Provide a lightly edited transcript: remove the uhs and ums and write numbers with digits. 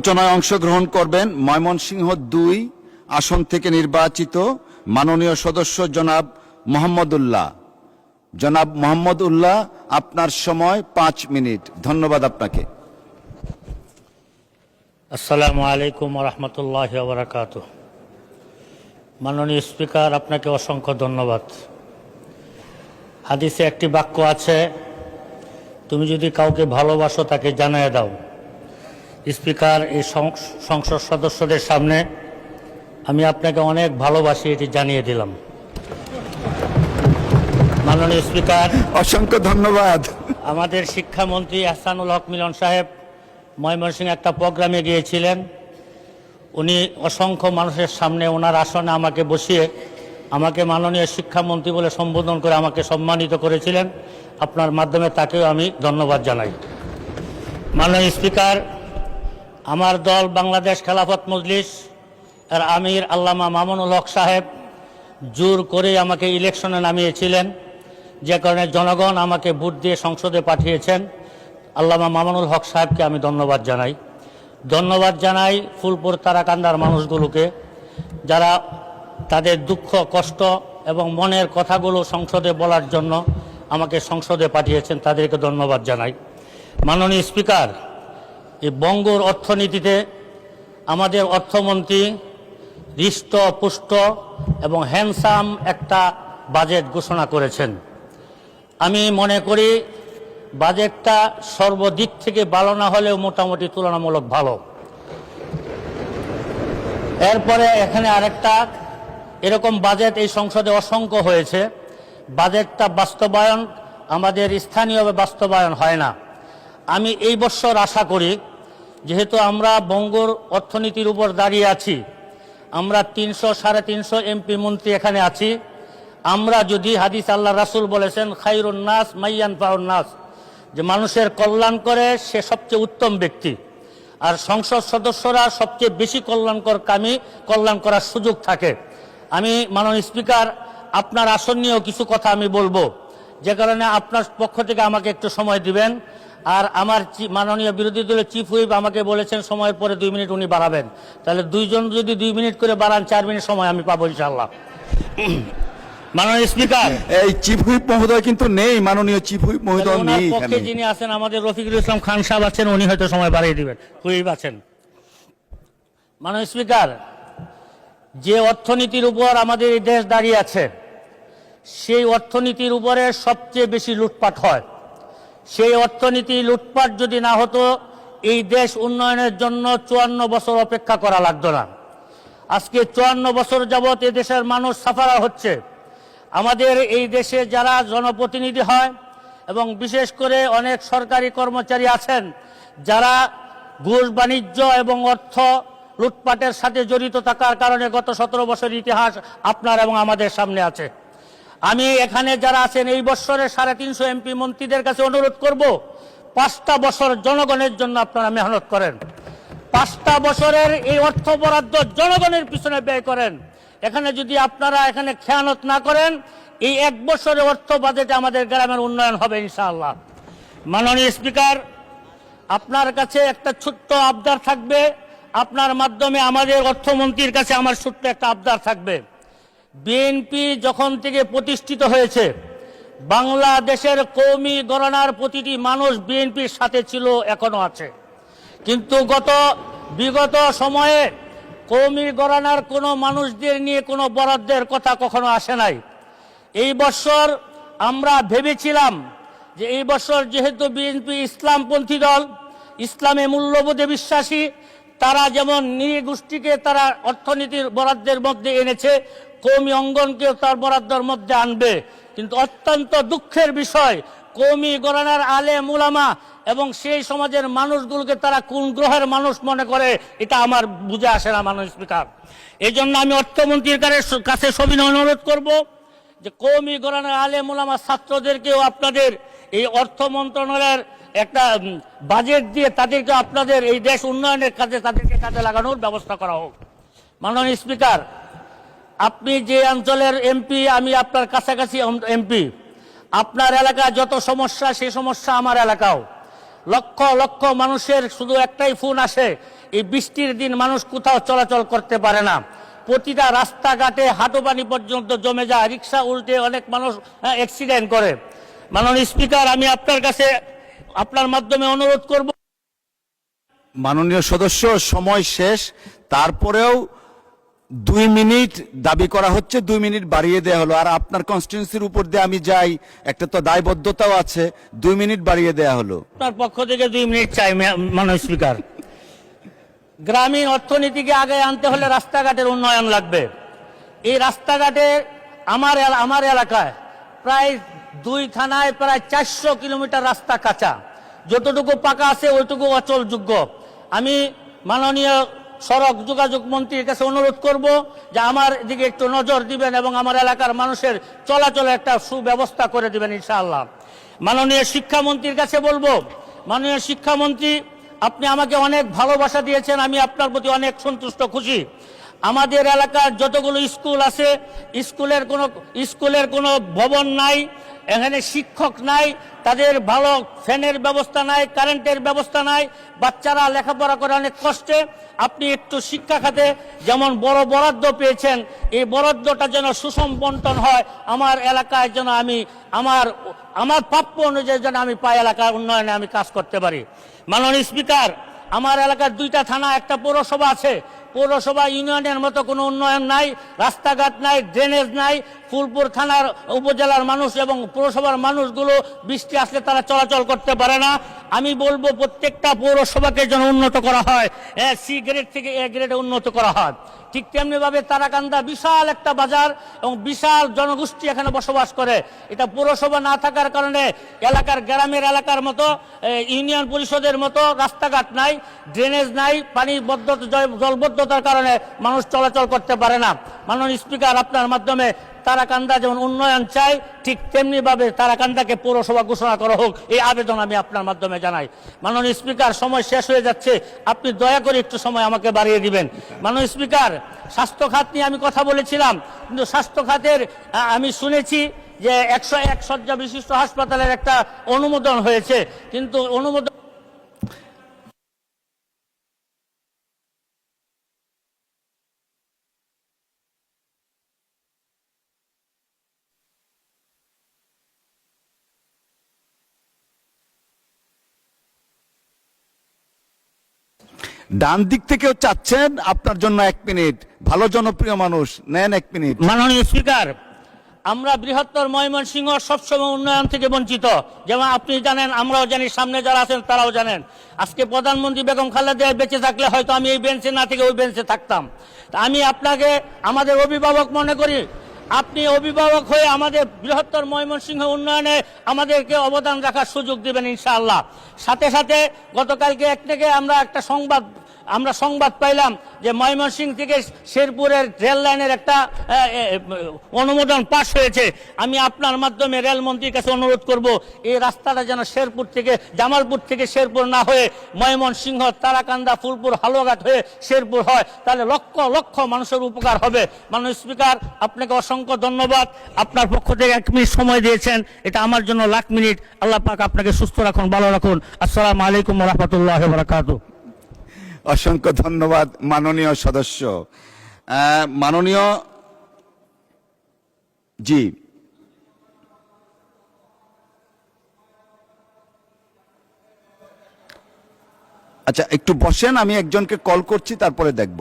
আলোচনায় অংশগ্রহণ করবেন ময়মনসিংহ ২ আসন থেকে নির্বাচিত মাননীয় সদস্য জনাব মোহাম্মদুল্লাহ। জনাব মোহাম্মদুল্লাহ, আপনার সময় ৫ মিনিট। ধন্যবাদ আপনাকে। আসসালামু আলাইকুম রহমতুল্লাহ বারাকাতুহু। মাননীয় স্পিকার, আপনাকে অসংখ্য ধন্যবাদ। হাদিসে একটি বাক্য আছে, তুমি যদি কাউকে ভালোবাসো তাকে জানিয়ে দাও। স্পিকার, এই সংসদ সদস্যদের সামনে আমি আপনাকে অনেক ভালোবাসি, এটি জানিয়ে দিলাম। মাননীয় স্পিকার, অসংখ্য ধন্যবাদ। আমাদের শিক্ষামন্ত্রী আহসানুল হক মিলন সাহেব ময়মনসিংহে একটা প্রোগ্রামে গিয়েছিলেন। উনি অসংখ্য মানুষের সামনে ওনার আসনে আমাকে বসিয়ে আমাকে মাননীয় শিক্ষামন্ত্রী বলে সম্বোধন করে আমাকে সম্মানিত করেছিলেন। আপনার মাধ্যমে তাকেও আমি ধন্যবাদ জানাই। মাননীয় স্পিকার, আমার দল বাংলাদেশ খেলাফত মজলিস এর আমির আল্লামা মামুনুল হক সাহেব জোর করে আমাকে ইলেকশনে নামিয়েছিলেন, যে কারণে জনগণ আমাকে ভোট দিয়ে সংসদে পাঠিয়েছেন। আল্লামা মামুনুল হক সাহেবকে আমি ধন্যবাদ জানাই। ধন্যবাদ জানাই ফুলপুর তারাকান্দার মানুষগুলোকে, যারা তাদের দুঃখ কষ্ট এবং মনের কথাগুলো সংসদে বলার জন্য আমাকে সংসদে পাঠিয়েছেন, তাদেরকে ধন্যবাদ জানাই। মাননীয় স্পিকার, এই বঙ্গর অর্থনীতিতে আমাদের অর্থমন্ত্রী হৃষ্টপুষ্ট এবং হ্যান্ডসাম একটা বাজেট ঘোষণা করেছেন। আমি মনে করি বাজেটটা সর্বদিক থেকে ভালো না হলেও মোটামুটি তুলনামূলক ভালো। এরপরে এখানে আরেকটা এরকম বাজেট এই সংসদে অসংখ্য হয়েছে, বাজেটটা বাস্তবায়ন আমাদের স্থানীয়ভাবে বাস্তবায়ন হয় না। আমি এই বছর আশা করি, যেহেতু আমরা বঙ্গর অর্থনীতির উপর দাঁড়িয়ে আছি, আমরা ৩০০-৩৫০ এমপি মন্ত্রী এখানে আছি, আমরা যদি হাদিস আল্লাহ রাসূল বলেছেন খায়রুন নাস মাইয়ানফাউন নাস, যে মানুষের কল্যাণ করে সে সবচেয়ে উত্তম ব্যক্তি, আর সংসদ সদস্যরা সবচেয়ে বেশি কল্যাণকর কামী, কল্যাণ করার সুযোগ থাকে। আমি মাননীয় স্পিকার, আপনার আসন নিয়েও কিছু কথা আমি বলবো, যে কারণে আপনার পক্ষ থেকে আমাকে একটু সময় দিবেন। আর আমার মাননীয় বিরোধী দলের চিফ হুইপ আমাকে বলেছেন সময়ের পরে 2 মিনিট উনি বাড়াবেন, তাহলে দুইজন যদি 2 মিনিট করে বাড়ান 4 মিনিট সময় আমি পাবো ইনশাআল্লাহ। মাননীয় স্পিকার, এই চিফ হুইপ মহোদয় কিন্তু নেই, মাননীয় চিফ হুইপ মহোদয় নেই পক্ষে যিনি আছেন আমাদের রফিকুল ইসলাম খান সাহেব আছেন, উনি হয়তো সময় বাড়িয়ে দিবেন, হুইপ আছেন। মাননীয় স্পিকার, যে অর্থনীতির উপর আমাদের এই দেশ দাঁড়িয়ে আছে, সেই অর্থনীতির উপরে সবচেয়ে বেশি লুটপাট হয়। সেই অর্থনীতি লুটপাট যদি না হতো, এই দেশ উন্নয়নের জন্য 54 বছর অপেক্ষা করা লাগতো না। আজকে 54 বছর যাবৎ এ দেশের মানুষ সাফারা হচ্ছে। আমাদের এই দেশে যারা জনপ্রতিনিধি হয় এবং বিশেষ করে অনেক সরকারি কর্মচারী আছেন, যারা ঘুষ বাণিজ্য এবং অর্থ লুটপাটের সাথে জড়িত থাকার কারণে গত 17 বছরের ইতিহাস আপনার এবং আমাদের সামনে আছে। আমি এখানে যারা আছেন এই বছরের 350 এমপি মন্ত্রীদের কাছে অনুরোধ করব, 5টা বছর জনগণের জন্য আপনারা মেহনত করেন। 5টা বছরের এই অর্থ বরাদ্দ জনগণের পিছনে ব্যয় করেন। এখানে যদি আপনারা এখানে খেয়ানত না করেন, এই 1 বছরের অর্থ বাজেটে আমাদের গ্রামের উন্নয়ন হবে ইনশাআল্লাহ। মাননীয় স্পিকার, আপনার কাছে একটা ছোট্ট আবদার থাকবে, আপনার মাধ্যমে আমাদের অর্থমন্ত্রীর কাছে আমার ছোট্ট একটা আবদার থাকবে। বিএনপি যখন থেকে প্রতিষ্ঠিত হয়েছে, বাংলাদেশের কওমি গণনার প্রতিটি মানুষ বিএনপির সাথে ছিল, এখনো আছে। কিন্তু বিগত সময়ে কওমি গণনার কোনো মানুষদের নিয়ে কোনো বরাদ্দের কথা কখনো আসে নাই। এই বছর আমরা ভেবেছিলাম যে এই বছর যেহেতু বিএনপি ইসলামপন্থী দল, ইসলামে মূল্যবোধে বিশ্বাসী, তারা যেমন নৃগোষ্ঠীকে তারা অর্থনীতির বরাদ্দের মধ্যে এনেছে, কওমি অঙ্গনকেও তার বরাদ্দের মধ্যে আনবে। কিন্তু অত্যন্ত দুঃখের বিষয়, কওমি গণনার আলেম উলামা এবং সেই সমাজের মানুষগুলোকে তারা কোন গ্রহের মানুষ মনে করে, এটা আমার বুঝে আসে না মাননীয় স্পিকার। এই জন্য আমি অর্থমন্ত্রীর কাছে সবিনয় অনুরোধ করব যে কওমি গণনার আলেম উলামা ছাত্রদেরকেও আপনাদের এই অর্থ মন্ত্রণালয়ের একটা বাজেট দিয়ে তাদেরকে আপনাদের এই দেশ উন্নয়নের কাজে তাদেরকে কাজে লাগানোর ব্যবস্থা করা হোক। মাননীয় স্পিকার, আপনি যে অঞ্চলের এমপি, আমি আপনার কাছাকাছি এমপি, আপনার এলাকায় যত সমস্যা, সেই সমস্যা আমার এলাকাও। লক্ষ লক্ষ মানুষের শুধু একটাই ফোন আসে, এই বৃষ্টির দিন মানুষ কোথাও চলাচল করতে পারে না, প্রতিটা রাস্তাঘাটে হাঁটু পানি পর্যন্ত জমে যায়, রিক্সা উল্টে অনেক মানুষ অ্যাক্সিডেন্ট করে। মাননীয় স্পিকার, আমি আপনার কাছে আপনার মাধ্যমে অনুরোধ করব। মাননীয় সদস্য, সময় শেষ, তারপরেও 2 মিনিট দাবি করা হচ্ছে, 2 মিনিট বাড়িয়ে দেওয়া হলো। আর আপনার কনস্টিটিউন্সির উপর দিয়ে আমি যাই, একটা তো দায়বদ্ধতাও আছে, 2 মিনিট বাড়িয়ে দেওয়া হলো। আপনার পক্ষ থেকে 2 মিনিট চাই মাননীয় স্পিকার। গ্রামীণ অর্থনীতিকে আগে আনতে হলে রাস্তাঘাটের উন্নয়ন লাগবে। এই রাস্তাঘাটে আমার এলাকায় প্রায় 2 থানায় প্রায় 400 কিলোমিটার রাস্তা কাঁচা, যতটুকু পাকা আছে ওইটুকু অচলযোগ্য। আমি মাননীয় সড়ক যোগাযোগ মন্ত্রীর কাছে অনুরোধ করব যে আমার দিকে একটু নজর দিবেন এবং আমার এলাকার মানুষের চলাচলে একটা সুব্যবস্থা করে দিবেন ইনশাআল্লাহ। মাননীয় শিক্ষামন্ত্রীর কাছে বলবো, মাননীয় শিক্ষামন্ত্রী, আপনি আমাকে অনেক ভালোবাসা দিয়েছেন, আমি আপনার প্রতি অনেক সন্তুষ্ট, খুশি। আমাদের এলাকার যতগুলো স্কুল আছে, স্কুলের কোনো ভবন নাই, এখানে শিক্ষক নাই, তাদের ভালো ফ্যানের ব্যবস্থা নাই, কারেন্টের ব্যবস্থা নাই, বাচ্চারা লেখাপড়া করে অনেক কষ্টে। আপনি একটু শিক্ষা খাতে যেমন বড় বরাদ্দ পেয়েছেন, এই বরাদ্দটা যেন সুষম বন্টন হয়, আমার এলাকায় যেন আমি আমার প্রাপ্য অনুযায়ী যেন আমি পাই, এলাকার উন্নয়নে আমি কাজ করতে পারি। মাননীয় স্পিকার, আমার এলাকার 2টা থানা, একটা পৌরসভা আছে, পৌরসভা ইউনিয়নের মতো কোনো উন্নয়ন নাই, রাস্তাঘাট নাই, ড্রেনেজ নাই। ফুলপুর থানার উপজেলার মানুষ এবং পৌরসভার মানুষগুলো বৃষ্টি আসলে তারা চলাচল করতে পারে না। আমি বলবো প্রত্যেকটা পৌরসভাকে যেন উন্নত করা হয়, সি গ্রেড থেকে এ গ্রেডে উন্নত করা হয়। ঠিক তেমনিভাবে তারাকান্দা বিশাল একটা বাজার এবং বিশাল জনগোষ্ঠী এখানে বসবাস করে। এটা পৌরসভা না থাকার কারণে গ্রামের এলাকার মতো ইউনিয়ন পরিষদের মতো রাস্তাঘাট নাই, ড্রেনেজ নাই, পানি জলবদ্ধতার কারণে মানুষ চলাচল করতে পারে না। মাননীয় স্পিকার, আপনার মাধ্যমে তারাকান্দা যেমন উন্নয়ন চাই, ঠিক তেমনি ভাবে তারাকান্দাকে পৌরসভা ঘোষণা করা হোক, এই আবেদন আমি আপনার মাধ্যমে জানাই। মাননীয় স্পিকার, সময় শেষ হয়ে যাচ্ছে, আপনি দয়া করে একটু সময় আমাকে বাড়িয়ে দিবেন। মাননীয় স্পিকার, স্বাস্থ্য খাত নিয়ে আমি কথা বলেছিলাম, কিন্তু স্বাস্থ্য খাতের আমি শুনেছি যে 101 শয্যা বিশিষ্ট হাসপাতালের একটা অনুমোদন হয়েছে, কিন্তু অনুমোদন ডান দিক থেকেও চাচ্ছেন, আপনার জন্য 1 মিনিট, ভালো জনপ্রিয় মানুষ, নেন 1 মিনিট। মাননীয় স্পিকার, আমরা বৃহত্তর ময়মনসিংহ সবসময় উন্নয়ন থেকে বঞ্চিত, যেমন আপনি জানেন, আমরাও জানি, সামনে যারা আছেন তারাও জানেন। আজকে প্রধানমন্ত্রী বেগম খালেদা জিয়া বেঁচে থাকলে হয়তো আমি এই বেঞ্চে না থেকে ওই বেঞ্চে থাকতাম। তা আমি আপনাকে আমাদের অভিভাবক মনে করি, আপনি অভিভাবক হয়ে আমাদের বৃহত্তর ময়মনসিংহ উন্নয়নে আমাদেরকে অবদান রাখার সুযোগ দিবেন ইনশাআল্লাহ। সাথে সাথে গতকালকে একটা সংবাদ পাইলাম যে ময়মনসিংহ থেকে শেরপুরের রেল লাইনের একটা অনুমোদন পাস হয়েছে। আমি আপনার মাধ্যমে রেলমন্ত্রীর কাছে অনুরোধ করব, এই রাস্তাটা যেন জামালপুর থেকে শেরপুর না হয়ে ময়মনসিংহ, তারাকান্দা, ফুলপুর, হালুয়াঘাট হয়ে শেরপুর হয়, তাহলে লক্ষ লক্ষ মানুষের উপকার হবে। মাননীয় স্পিকার, আপনাকে অসংখ্য ধন্যবাদ। আপনার পক্ষ থেকে 1 মিনিট সময় দিয়েছেন, এটা আমার জন্য লাখ মিনিট। আল্লাহ পাক আপনাকে সুস্থ রাখুন, ভালো রাখুন। আসসালামু আলাইকুম ওয়া রাহমাতুল্লাহি ওয়া বারাকাতুহু। অসংখ্য ধন্যবাদ মাননীয় সদস্য। মাননীয় জি, আচ্ছা একটু বসেন, আমি একজনকে কল করছি, তারপরে দেখব।